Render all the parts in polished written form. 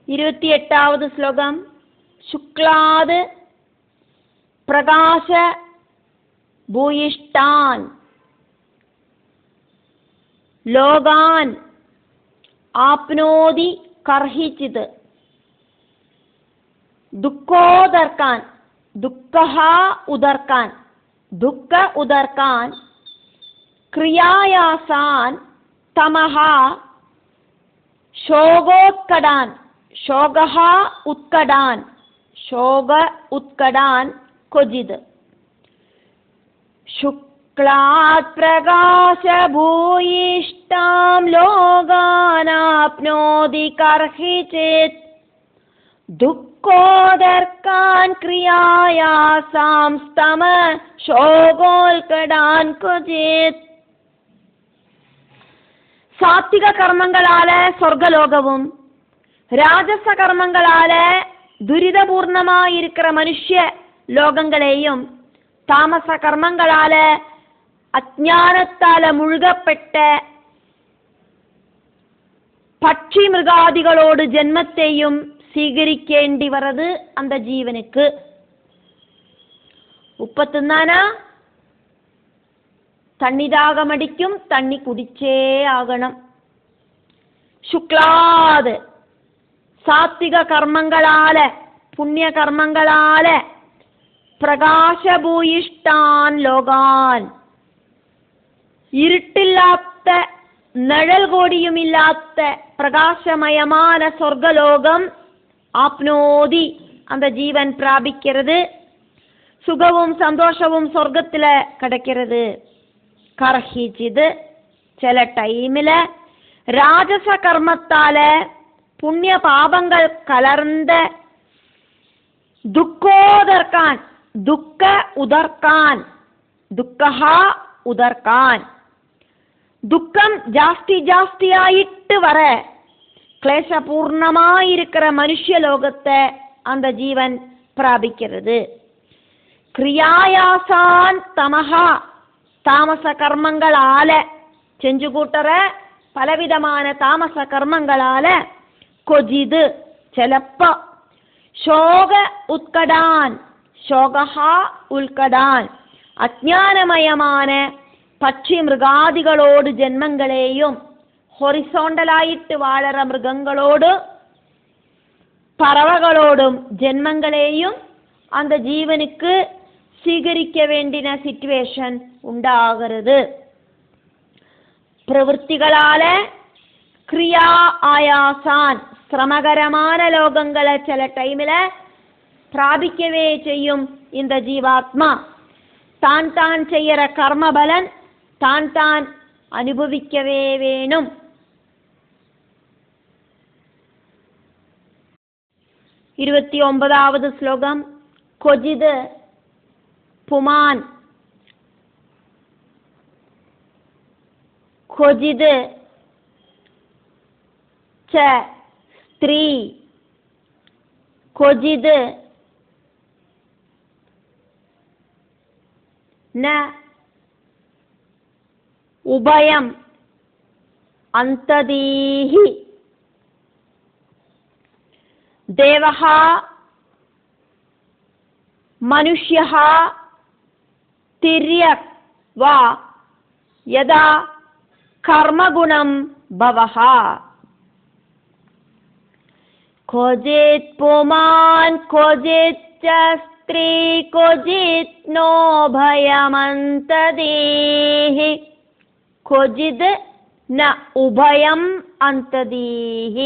28வது ஸ்லோகம். சுக்லாத் பிரகாச பூயிஷ்டான் லோகான் ஆப்னோதி கர்ஹிச்சித் துக்கோதர்கான் துக்கஹா உதர்கான் துக்க உதர்கான் கிரியாயாசான் தமஹா शोगोत्कडान शोगहा उत्कडान शोग उत्कडान क्वचिद शुक्लात् प्रकाश भूयिष्ठां लोगानाप्नोति कर्हिचित् दुःखोदर्कान् क्रियायासां स्तम शोगोत्कडान क्वचित्. சாத்விக கர்மங்களால சொர்க்கலோகமும் ராஜச கர்மங்களால துரிதபூர்ணமாயிருக்கிற மனுஷ்ய லோகங்களையும் தாமச கர்மங்களால அஞ்ஞானத்தால முழுகப்பட்ட பட்சி மிருகாதிகளோடு ஜென்மத்தையும் സ്വീകരിക്കേണ്ടി வரது அந்த ஜீவனுக்கு. ഉപ്പത്തിന്നാനാ தண்ணி தாகமடிக்கும், தண்ணி குடிச்சே ஆகணும். சுக்லாத் சாத்விக கர்மங்களால புண்ணிய கர்மங்களால பிரகாசபூயிஷ்டான் லோகான் இருட்டில்லாத்த நிழல் கோடியும் இல்லாத்த பிரகாசமயமான சொர்க்கலோகம் ஆப்னோதி அந்த ஜீவன் பிராபிக்கிறது. சுகமும் சந்தோஷமும் சொர்க்கத்துல கிடைக்கிறது. கர்ஹிச்சித் சில டைமில் ராஜச கர்மத்தால புண்ணிய பாபங்கள் கலர்ந்த துக்கோதர்கான் துக்க உதர்கான் துக்கஹா உதர்கான் துக்கம் ஜாஸ்தி ஜாஸ்தியாயிட்டு வர கிளேசபூர்ணமாயிருக்கிற மனுஷ்ய லோகத்தை அந்த ஜீவன் பிராபிக்கிறது. கிரியாயாசான் தமஹா தாமச கர்மங்களால செஞ்சு கூட்டுற பலவிதமான தாமச கர்மங்களால கொஜிது செலப்ப சோக உட்கடான் சோகஹா உள்கடான் அஞ்ஞானமயமான பட்சி மிருகாதிகளோடு ஜென்மங்களையும் ஹொரிசோண்டலாயிட்டு வாழற மிருகங்களோடு பறவைகளோடும் ஜென்மங்களையும் அந்த ஜீவனுக்கு സ്വീകരിக்க வேண்டின സിറ്റുവേഷൻ ഉണ്ടാകരുത്. പ്രവൃത്തികളാല ക്രിയാ ആയാസാൻ ശ്രമകരமான ലോകങ്ങളെ ചില ടൈമില് പ്രാപിക്കവേ ചെയ്യും இந்த ஜீவாத்மா. தான் தான் செய்யற கர்மபலன் தான் தான் அனுபவிக்கவே வேணும். 29வது ஸ்லோகம். கொஜித் पुमान खोजिद च स्त्री खोजिद न उभयम अंतदीहि देवः मनुष्यः तिर्यक् वा यदा कर्मगुणं भवः क्वचित् पुमान् क्वचित् च स्त्री क्वचित् नो भयमन्तदीः क्वचित् न उभयम् अन्तदीः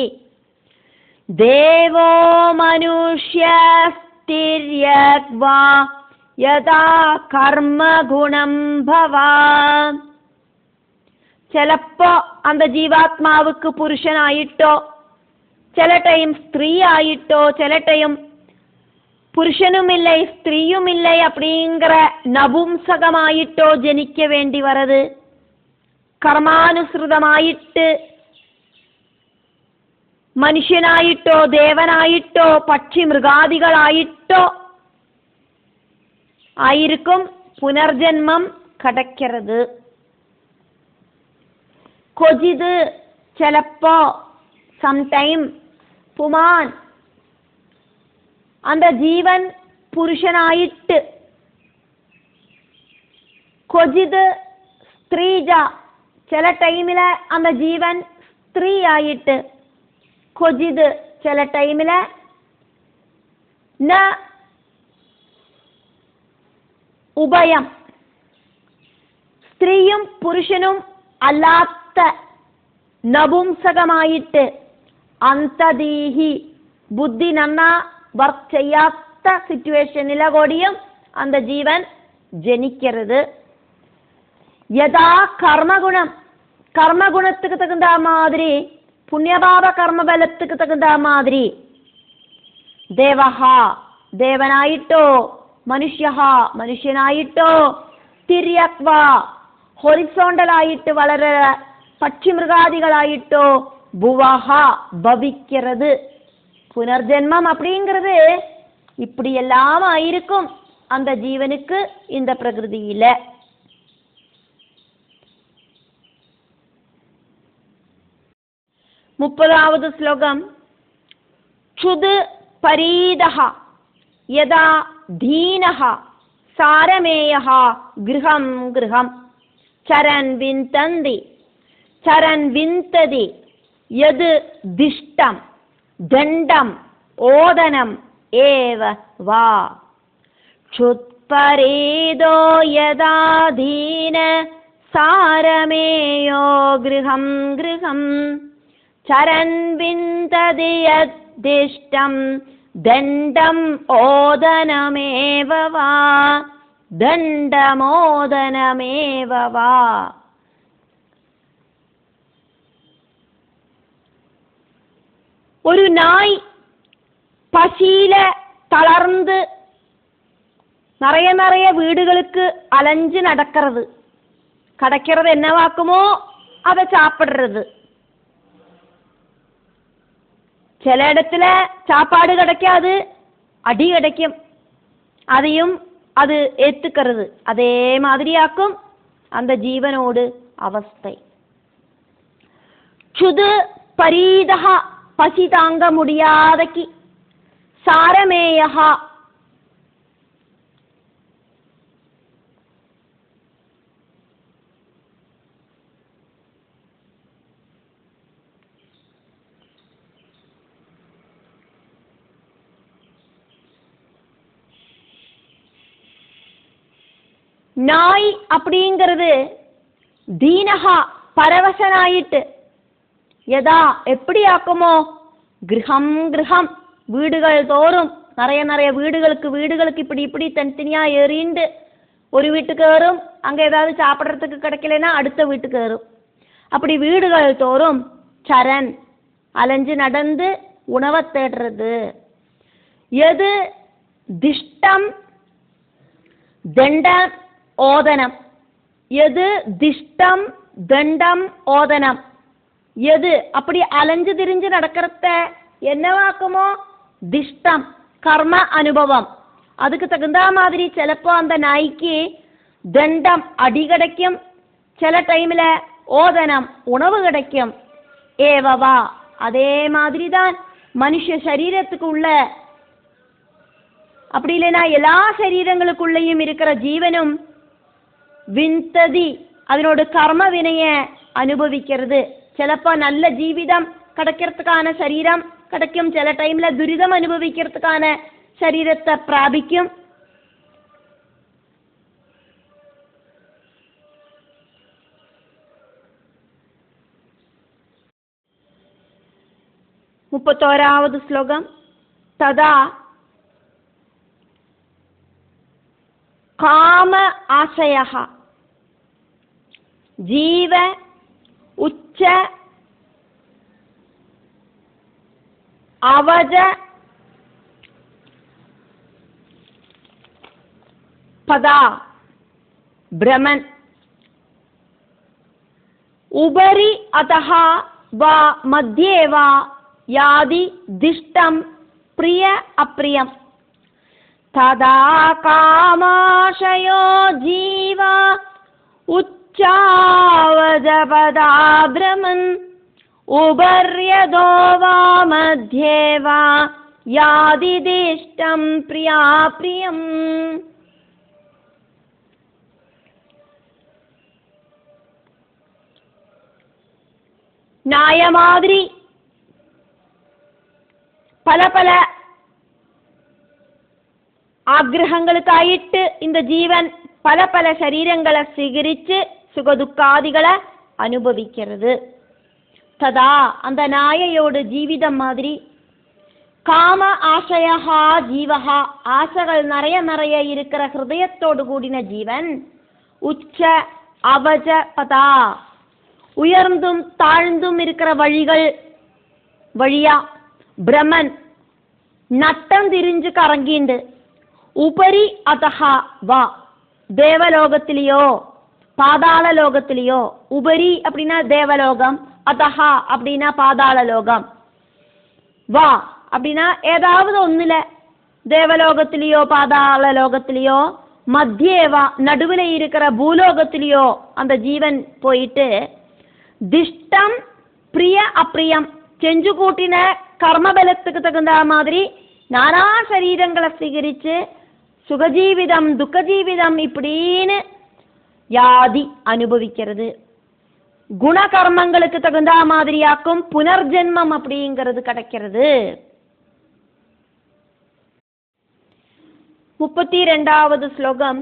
देवो मनुष्यस्तिर्यक् वा യഥാ കർമ്മഗുണം ഭവാ. ചിലപ്പോ அந்த ஜீவாத்மாவுக்கு புருஷனாயிட்டோ சில டைம் ஸ்திரீ ஆயிட்டோ சில டைம் புருஷனும் இல்லை ஸ்திரீயும் இல்லை அப்படிங்கிற நபும்சகமாயிட்டோ ஜனிக்க வேண்டி வரது. കർമാനുസൃതമായിട്ട് മനുഷ്യനായിട്ടോ ദേവനായിട്ടോ പക്ഷി മൃഗാദികളായിട്ടോ ആയിരിക്കും പുനർജന്മം കടക്കരുത്. ക്വചിത് ചിലപ്പോ സംടൈം പുമാൻ, அந்த ജീവൻ പുരുഷനായിട്ട്, ക്വചിത് സ്ത്രീജ, ചില ടൈമില് அந்த ജീവൻ സ്ത്രീ ആയിട്ട്, ക്വചിത് ചില ടൈമില് ന ഉഭയം, സ്ത്രീയും പുരുഷനും അല്ലാത്ത നപുംസകമായിട്ട്, അന്തദീഹി, ബുദ്ധി നന്നാ വർക്ക് ചെയ്യാത്ത സിറ്റുവേഷനിലെ കൂടിയും அந்த ജീവൻ ജനിക്കരുത്. യഥാ കർമ്മഗുണം, കർമ്മഗുണத்துக்கு தகுந்த மாதிரி, പുണ്യപാപ കർമ്മബലத்துக்கு தகுந்த மாதிரி, ദേവഹ ദേവനായിട്ടോ, മനുഷ്യഹ മനുഷ്യനായിട്ടോ, തിര്യക്വ ഹൊറിസോണ്ടലായിട്ട് വളരെ പക്ഷിമൃഗാദികളായിട്ടോ, ഭുവഹ ഭവിக்கிறது. புனர்ஜென்மம் அப்படிங்கிறது இப்படி எல்லாம் ஆயிருக்கும் அந்த ஜீவனுக்கு இந்த பிரகிருதியில. 30வது ஸ்லோகம். க்ஷுத் பரீதஹ யதா தீனஹ சாரமேயஹ கிருஹம் கிருஹம் சரன் விந்தந்தி சரன் விந்ததி யது திஷ்டம் தண்டம் ஓதனம் ஏவ வா. க்ஷுத்பரீதோ யதா தீன சாரமேயோ கிருஹம் கிருஹம் சரன் விந்ததி யத்திஷ்டம் தண்டம் ஓதனமேவ வா. தண்டமோதனமேவ வா. ഒരു നായ് പശിയില തളർന്ന് നിറയെ വീടുകൾക്ക് അലஞ்சு നടக்கிறது. கிடைக்கிறது என்னவாக்குமோ அதை சாப்பிடுறது. சில இடத்துல சாப்பாடு கிடைக்காது, அடி கிடைக்கும், அதையும் அது ஏத்துக்கிறது. அதே மாதிரியாக்கும் அந்த ஜீவனோடு அவஸ்தை. க்ஷுத் பரீதஹ பசி தாங்க முடியாதக்கு, சாரமேயஹ நாய் அப்படிங்கிறது தீனஹா பரவசனாயிட்டு, யதா எப்படி ஆக்குமோ, கிரகம் கிரகம் வீடுகள் தோறும் நிறைய வீடுகளுக்கு இப்படி தனித்தனியா ஏறிண்டு ஒரு வீட்டுக்கு ஏறும், அங்க ஏதாவது சாப்பிட்றதுக்கு கிடைக்கலன்னா அடுத்த வீட்டுக்கு ஏறும். அப்படி வீடுகள் தோறும் சரண் அலைஞ்சு நடந்து உணவை தேடுறது. எது திஷ்டம் தண்டம் ஓதனம், எது திஷ்டம் தண்டம் ஓதனம், எது அப்படி அலைஞ்சு திரிஞ்சு நடக்கிறத என்னவாக்குமோ திஷ்டம் கர்ம அனுபவம். அதுக்கு தகுந்த மாதிரி சிலப்போ அந்த நாய்க்கு தண்டம் அடி கிடைக்கும், சில டைம்ல ஓதனம் உணவு கிடைக்கும். ஏவவா அதே மாதிரி தான் மனுஷ சரீரத்துக்கு உள்ள, அப்படி இல்லைன்னா எல்லா சரீரங்களுக்குள்ளேயும் இருக்கிற ஜீவனும் விந்ததி அதனோட கர்ம வினைய அனுபவிக்கிறது. சிலப்போ நல்ல ஜீவிதம் கிடைக்கிறதுக்கான சரீரம் கிடைக்கும், சில டைம்ல துரிதம் அனுபவிக்கிறதுக்கான சரீரத்தை பிராபிக்கும். முப்பத்தோராவது ஸ்லோகம். ததா காம ஆசயஹ ஜீவ உச்ச அவஜ பதா பிரமன் உபரி அதஹ வா மத்யே வா யாதி திஷ்டம் பிரிய அப்ரியம். ததா காமாஷயோ ஜீவா உச்சாவஜபதா பிரமன் ഉപര്യതോ വാ മധ്യേ വാ യാതിദിഷ്ടം പ്രിയാപ്രിയം. ന്യായമാതിരി பல பல ஆக்ரகங்களுக்காயிட்டு இந்த ஜீவன் பல பல சரீரங்களை சிகரிச்சு சுகதுக்காதிகளை அனுபவிக்கிறது. ததா அந்த நாயையோடு ஜீவிதம் மாதிரி காம ஆசையா ஜீவஹா ஆசைகள் நிறைய நிறைய இருக்கிற ஹிருதயத்தோடு கூடின ஜீவன் உச்ச அவஜ பதா உயர்ந்தும் தாழ்ந்தும் இருக்கிற வழியா பிரமன் நட்டம் திரிஞ்சு கறங்கிண்டு உபரி அதஹா வா தேவலோகத்திலேயோ பாதாள லோகத்திலேயோ, உபரி அப்படின்னா தேவலோகம், அதஹா அப்படின்னா பாதாள லோகம், வா அப்படின்னா ஏதாவது ஒண்ணுல தேவலோகத்திலேயோ பாதாள லோகத்திலேயோ, மத்தியேவா நடுவில் இருக்கிற பூலோகத்திலேயோ அந்த ஜீவன் போயிட்டு திஷ்டம் பிரிய அப்பிரியம் செஞ்சு கூட்டின கர்மபலத்துக்கு தகுந்த மாதிரி நானா சரீரங்களை சிகரிச்சு சுகஜீவிதம் துக்கஜீவிதம் இப்படின்னு யாதி அனுபவிக்கிறது. குணகர்மங்களுக்கு தகுந்த மாதிரியாக்கும் புனர்ஜென்மம் அப்படிங்கிறது கிடைக்கிறது. 32வது ஸ்லோகம்.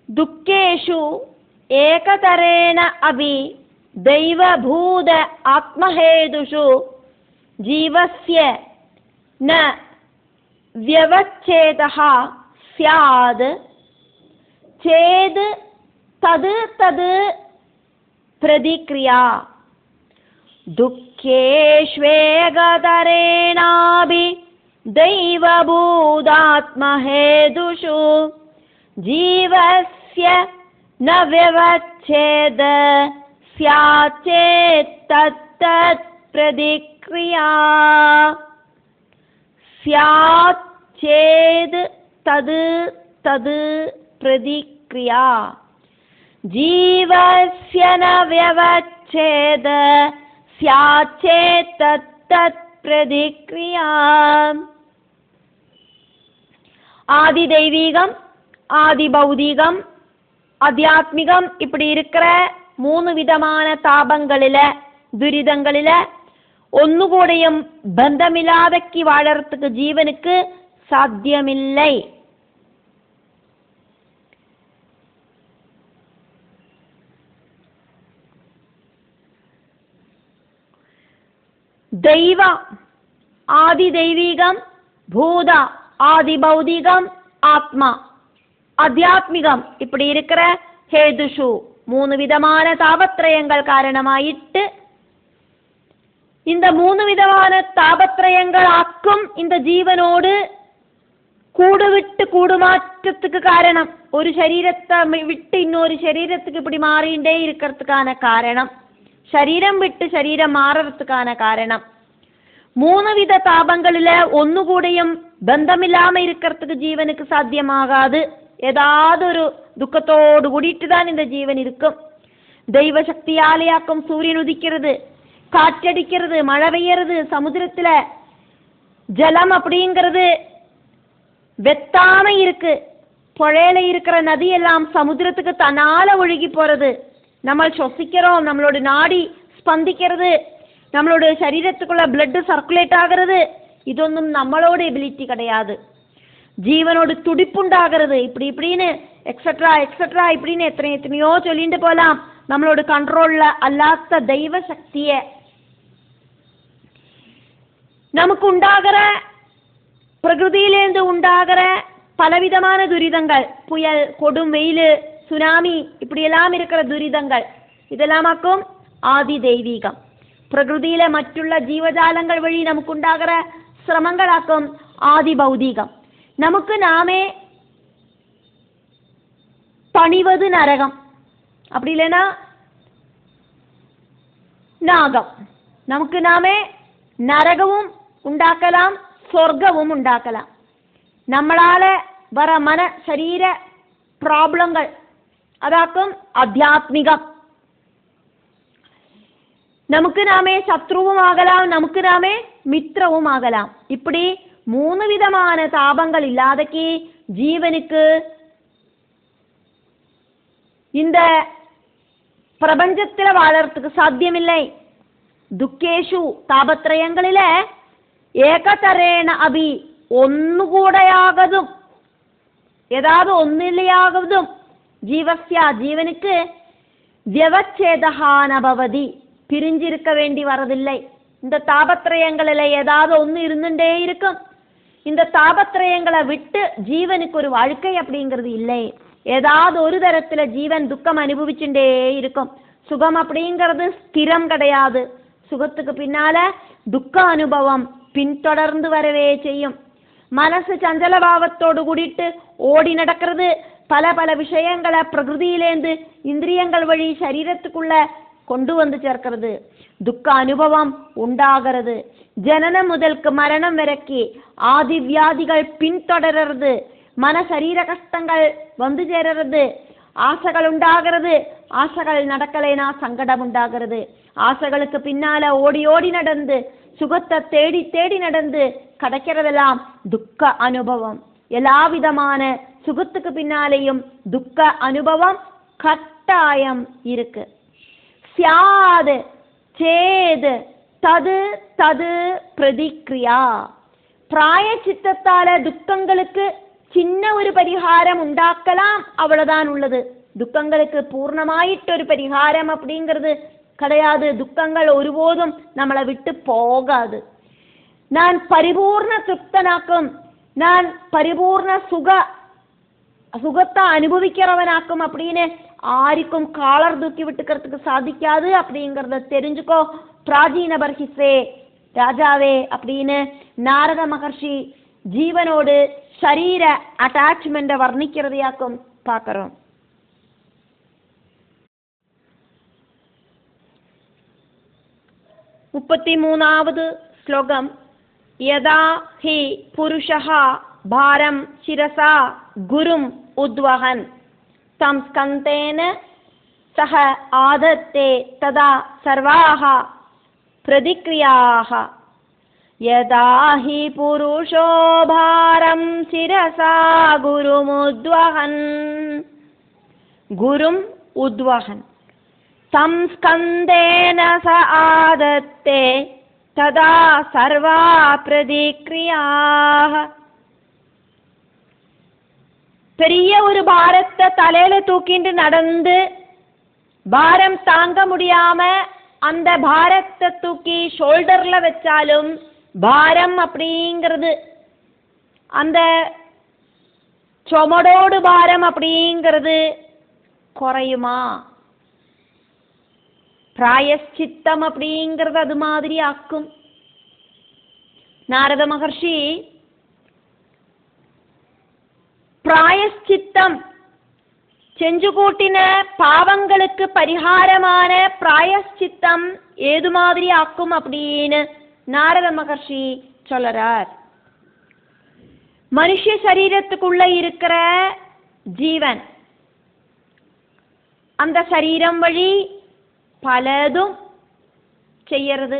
துக்கேஷு ஏகதரேன அபி தெய்வபூத ஆத்மஹேதுஷு ஜீவஸ்ய ந வியவச்சேதஹ ஸ்யாத் சேத் தது தது பிரதிக்ரியா. துக்கேஷ்வேகதரேணாபி தெய்வபூதாத்மஹேதுஷு ஜீவஸ்ய ந வியவச்சேத ஸ்யாச்சேத் தத் பிரதிக்ரியா. ஸ்யாச்சேத் தது தது பிரதிக்ரியா. ஜீவஸ்ய ந வியவச்சேத ஸ்யாச்சேத் தத் பிரதிக்ரியா. ஆதி தெய்வீகம், ஆதி பௌதீகம், ஆத்தியாத்மிகம் இப்படி இருக்கிற 3 விதமான தாபங்களில துரிதங்களில ஒன்னுകൂടെയും பந்தமில்லாதக்கி வாழறதுக்கு ஜீவனுக்கு சாத்தியமில்லை. தெய்வ ஆதி தெய்வீகம், பூத ஆதி பௌதீகம், ஆத்மா ஆத்தியாத்மிகம் இப்படி இருக்கிற ஹேதுஷு 3 விதமான தாபத்ரயங்கள் காரணமாயிட்டு இந்த 3 விதமான தாபத்ரயங்கள் ஆக்கும் இந்த ஜீவனோடு கூடு விட்டு கூடு மாற்றத்துக்கு காரணம், ஒரு சரீரத்தை விட்டு இன்னொரு சரீரத்துக்கு இப்படி மாறிண்டே இருக்கிறதுக்கான காரணம், சரீரம் விட்டு சரீரம் மாறறதுக்கான காரணம், 3 வித தாபங்களில ஒன்னுകൂടെയും பந்தமில்லாம இருக்கிறதுக்கு ஜீவனுக்கு சாத்தியமாகாது. ஏதாவது ஒரு துக்கத்தோடு கூடிட்டு தான் இந்த ஜீவன் இருக்கும். தெய்வ சக்தியாலேயாக்கும் சூரியன் உதிக்கிறது, காற்றடிக்கிறது, மழை பெய்யறது, சமுத்திரத்துல ஜலம் அப்படிங்கிறது வெத்தாம இருக்கு, புழையில இருக்கிற நதி எல்லாம் சமுத்திரத்துக்கு தன்னால ஒழுகி போறது, நம்ம சுவாசிக்கிறோம், நம்மளோட நாடி ஸ்பந்திக்கிறது, நம்மளோட சரீரத்துக்குள்ள பிளட் சர்க்குலேட் ஆகிறது, இதொன்னும் நம்மளோட எபிலிட்டி கிடையாது. ஜீவனோட துடிப்புண்டாகிறது, இப்படி இப்படின்னு எக்ஸட்ரா எக்ஸட்ரா இப்படின்னு எத்தனையோ சொல்லிட்டு போலாம். நம்மளோட கண்ட்ரோல்ல அல்லாத தெய்வ சக்திய நமக்கு உண்டாகிற பிரகிருதியிலேருந்து உண்டாகிற பலவிதமான துரிதங்கள், புயல், கொடும் வெயில், சுனாமி இப்படியெல்லாம் இருக்கிற துரிதங்கள் இதெல்லாமாக்கும் ஆதி தெய்வீகம். பிரகிருதியில மറ്റുள்ள ஜீவஜாலங்கள் வழி நமக்கு உண்டாகிற சிரமங்களாக்கும் ஆதி பௌதீகம். நமக்கு நாமே பணிவது நரகம், அப்படி இல்லைன்னா நாகம். நமக்கு நாமே நரகமும் உண்டாக்கலாம், சொர்க்கமும் உண்டாக்கலாம். நம்மளால வர மன சரீர ப்ராப்ளங்கள் அதாக்கும் ஆத்தியாத்மிகம். நமக்கு நாமே சத்ருவும் ஆகலாம், நமக்கு நாமே மித்திரவும் ஆகலாம். இப்படி 3 விதமான தாபங்கள் இல்லாதக்கு ஜீவனுக்கு இந்த பிரபஞ்சத்தில் வாழறதுக்கு சாத்தியமில்லை. துக்கேஷு താപത്രയങ്ങളിലെ ഏകതരേണ അഭി ഒന്നുകൂടെയാകതും ഏതാത് ഒന്നിലെയാകതും ജീവസ്യ ജീവനുക്ക് വ്യവച്ഛേദഹാനഭവതി பிரிஞ்சிருக்க வேண்டி வரதில்லை. இந்த தாபத்திரயங்களில் ஏதாவது ஒன்று இருந்துட்டே இருக்கும். இந்த தாபத்திரயங்களை விட்டு ஜீவனுக்கு ஒரு வாழ்க்கை அப்படிங்கிறது இல்லை. ஏதாவது ஒரு தரத்துல ஜீவன் துக்கம் அனுபவிச்சுட்டே இருக்கும். சுகம் அப்படிங்கிறது ஸ்திரம் கிடையாது. சுகத்துக்கு பின்னால துக்க அனுபவம் பின்தொடர்ந்து வரவே செய்யும். மனசு சஞ்சலபாவத்தோடு கூடிட்டு ஓடி நடக்கிறது. பல பல விஷயங்களை பிரகிருதியிலேந்து இந்திரியங்கள் வழி சரீரத்துக்குள்ள கொண்டு வந்து சேர்க்கிறது. துக்க அனுபவம் உண்டாகிறது. ஜனனம் முதல்க்கு மரணம் வரைக்கு ஆதி வியாதிகள் பின்தொடர்றது. மன சரீர கஷ்டங்கள் வந்து சேருறது. ஆசைகள் உண்டாகிறது. ஆசைகள் நடக்கலைனா சங்கடம் உண்டாகிறது. ஆசைகளுக்கு பின்னால ஓடி ஓடி நடந்து சுகத்தை தேடி தேடி நடந்து கிடைக்கிறதெல்லாம் துக்க அனுபவம். எல்லா விதமான சுகத்துக்கு பின்னாலேயும் துக்க அனுபவம் கட்டாயம் இருக்கு. ஸ்யாத் சேத் தது தது பிரதிக்ரியா. பிராயச்சித்தத்தால துக்கங்களுக்கு சின்ன ஒரு பரிகாரம் உண்டாக்கலாம், அவ்வளவுதான் உள்ளது. துக்கங்களுக்கு பூர்ணமாயிட்டொரு பரிகாரம் அப்படிங்கிறது கிடையாது. துக்கங்கள் ஒருபோதும் நம்மளை விட்டு போகாது. நான் பரிபூர்ண திருப்தனாக்கும், நான் பரிபூர்ண சுகத்தை அனுபவிக்கிறவனாக்கும் அப்படின்னு ஆருக்கும் காலர் தூக்கி விட்டுக்கிறதுக்கு சாதிக்காது அப்படிங்கிறத தெரிஞ்சுக்கோ. பிராஜீன பர்ஹிசே ராஜாவே அப்படின்னு நாரத மகர்ஷி ஜீவனோடு சரீர அட்டாச்மெண்ட்டை வர்ணிக்கிறதையாக்கும் பார்க்கிறோம். 33வது ஸ்லோகம். யதா ஹி புருஷः பாரம் சிரசா குரும் உத்வஹன் தம் ஸ்கந்தேன சஹ ஆதத்தே ததா சர்வாः பிரதிக்ரியாः. யதா ஹி புருஷோ பாரம் சிரசா குருமுத்வஹன் குரும் உத்வஹன் தம் ஸ்கந்தேன ச ஆதத்தே ததா சர்வா பிரதிக்ரியாः. பெரிய ஒரு பாரத்தை தலையில தூக்கிட்டு நடந்து பாரம் தாங்க முடியாம அந்த பாரத்தை தூக்கி ஷோல்டர்ல வச்சாலும் பாரம் அப்படிங்கிறது அந்த சுமடோடு பாரம் அப்படிங்கிறது குறையுமா? பிராயஷ்சித்தம் அப்படிங்கிறது அது மாதிரி ஆக்கும். நாரத மகர்ஷி பிராயஷ்சித்தம் செஞ்சு கூட்டின பாவங்களுக்கு பரிகாரமான பிராயஷ்சித்தம் ஏது மாதிரி ஆக்கும் அப்படின்னு நாரத மகர்ஷி சொல்றார். மனுஷ சரீரத்துக்குள்ள இருக்கிற ஜீவன் அந்த சரீரம் வழி பலதும் செய்யறது.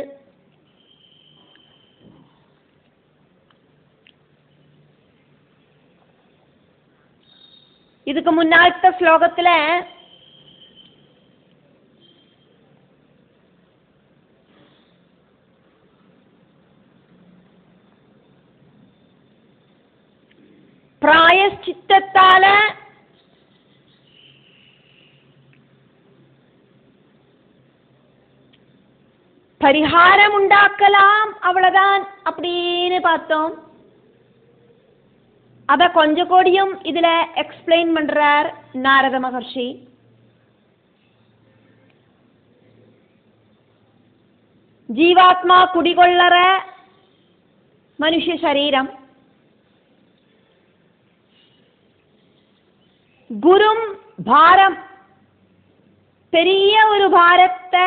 இதுக்கு முன்னாடி ஸ்லோகத்துல பிராயஷ்சித்தத்தால பரிகாரம் உண்டாக்கலாம், அவ்வளவுதான் அப்படின்னு பார்த்தோம். அத கொஞ்சம் கோடியும் இதுல எக்ஸ்பிளைன் பண்றார் நாரத மகர்ஷி. ஜீவாத்மா குடிகொள்ளற மனுஷ சரீரம் குரும் பாரம் பெரிய ஒரு பாரத்தை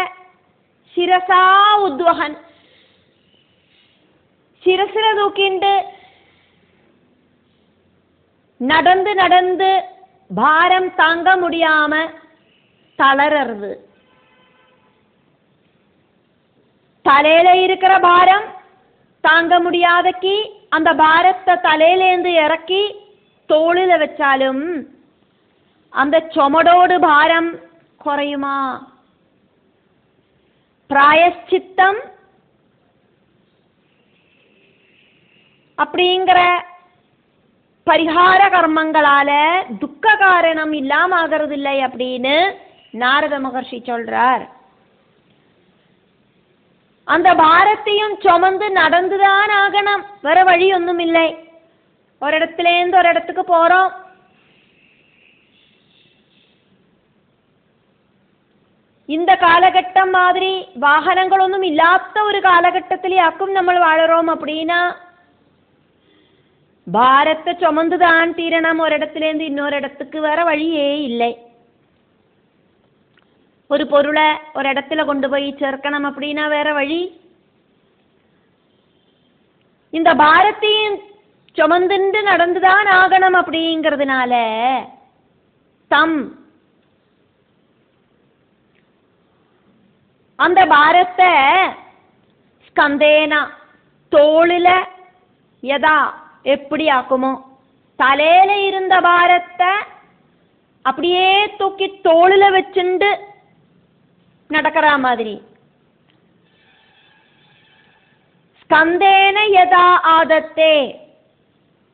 சிரசா உத்வகன் சிரசில தூக்கிண்டு நடந்து நடந்து பாரம் தாங்க முடியாம தளறது. தலையில இருக்கிற பாரம் தாங்க முடியாதக்கு அந்த பாரத்தை தலையிலேந்து இறக்கி தோளில வச்சாலும் அந்த சுமடோடு பாரம் குறையுமா? பிராயஷ்சித்தம் அப்படிங்கிற பரிகார கர்மங்களால துக்க காரணம் இல்லாம ஆகிறது இல்லை அப்படின்னு நாரத மகர்ஷி சொல்றார். அந்த பாரத்தையும் சுமந்து நடந்துதான் ஆகணும், வேற வழி ஒன்றும் இல்லை. ஒரு இடத்துலேருந்து ஒரு இடத்துக்கு போறோம், இந்த காலகட்டம் மாதிரி வாகனங்கள் ஒன்றும் இல்லாத ஒரு காலகட்டத்திலேயாக்கும் நம்ம வாழறோம் அப்படின்னா பாரத்தை சுமந்துதான் தீரணும். ஒரு இடத்துலேருந்து இன்னொரு இடத்துக்கு வேற வழியே இல்லை. ஒரு பொருளை ஒரு இடத்துல கொண்டு போய் சேர்க்கணும் அப்படின்னா வேற வழி. இந்த பாரத்தையும் சுமந்துண்டு நடந்துதான் ஆகணும் அப்படிங்கிறதுனால அந்த பாரத்தை ஸ்கந்தேனா தோளில எதா எப்படி ஆக்குமோ, தலையில இருந்த பாரத்தை அப்படியே தூக்கி தோளில வச்சுண்டு நடக்கிற மாதிரி, ஸ்கந்தேன யதா ஆதத்தே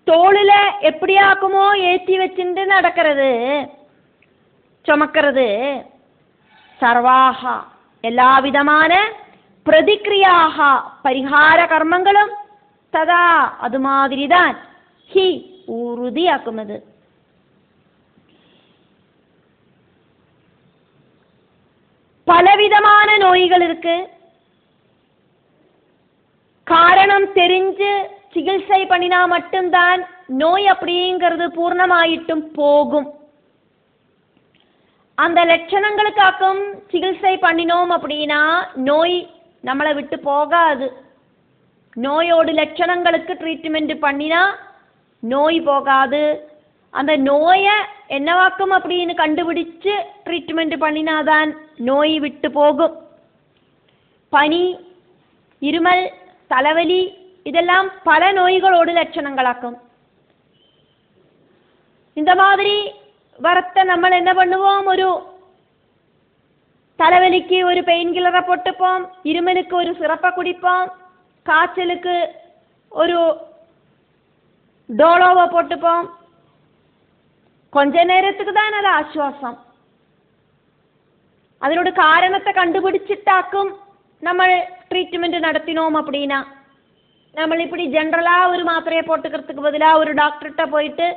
தோளில எப்படி ஆக்குமோ ஏற்றி வச்சுண்டு நடக்கிறது சுமக்கிறது, சர்வாகா எல்லா விதமான பிரதிக்ரியாக பரிகார கர்மங்களும் ததா அது மாதிரிதான் ஹி உறுதியாக்கும். அது பலவிதமான நோய்கள் இருக்கு. காரணம் தெரிஞ்சு சிகிச்சை பண்ணினா மட்டும்தான் நோய் அப்படிங்கிறது பூர்ணமாயிட்டும் போகும். அந்த லட்சணங்களுக்காக்கும் சிகிச்சை பண்ணினோம் அப்படின்னா நோய் நம்மளை விட்டு போகாது. நோயோட லட்சணங்களுக்கு ட்ரீட்மெண்ட் பண்ணினா நோய் போகாது. அந்த நோயை என்னவாக்கும் அப்படின்னு கண்டுபிடிச்சு ட்ரீட்மெண்ட் பண்ணினாதான் நோய் விட்டு போகும். பனி, இருமல், தலைவலி இதெல்லாம் பல நோய்களோடு லட்சணங்களாக்கும். இந்த மாதிரி வரத்தை നമ്മൾ என்ன பண்ணுவோம், ஒரு தலைவலிக்கு ஒரு பெயின் கில்லரை போட்டுப்போம், இருமலுக்கு ஒரு சிறப்பை குடிப்போம், காய்ச்சலுக்கு ஒரு டோலோவை போட்டுப்போம். கொஞ்ச நேரத்துக்கு தான் அது ஆശ്വാസം. അതിനോട് കാരണത്തെ കണ്ടുപിടിച്ചിട്ടാക്കും നമ്മൾ ട്രീറ്റ്മെന്റ് നടത്തിനോം அப்படினா. നമ്മൾ இப்படி ஜெனரலா ஒரு மாத்திரையை போட்டுக்கிறதுக்கு பதிலா ஒரு டாக்டர்கிட்ட போயிட்டு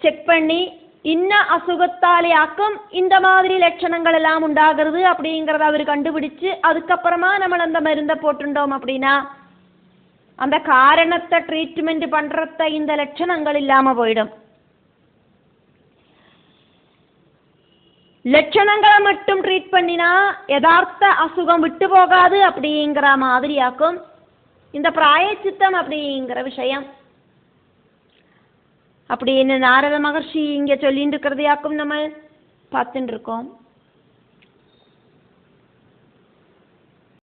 செக் பண்ணி இன்ன அசுகத்தாலேயாக்கும் இந்த மாதிரி லட்சணங்கள் எல்லாம் உண்டாகிறது அப்படிங்கிறத அவர் கண்டுபிடிச்சு அதுக்கப்புறமா நம்ம அந்த மருந்தை போட்டுட்டோம் அப்படின்னா அந்த காரணத்தை ட்ரீட்மெண்ட் பண்றத இந்த லட்சணங்கள் இல்லாம போயிடும். லட்சணங்களை மட்டும் ட்ரீட் பண்ணினா யதார்த்த அசுகம் விட்டு போகாது அப்படிங்கிற மாதிரியாக்கும் இந்த பிராயச்சித்தம் அப்படிங்கிற விஷயம். அப்படின்னு நாரத மகர்ஷி இங்க சொல்லிட்டு இருக்கிறதையாக்கும் நம்ம பார்த்துட்டு இருக்கோம்.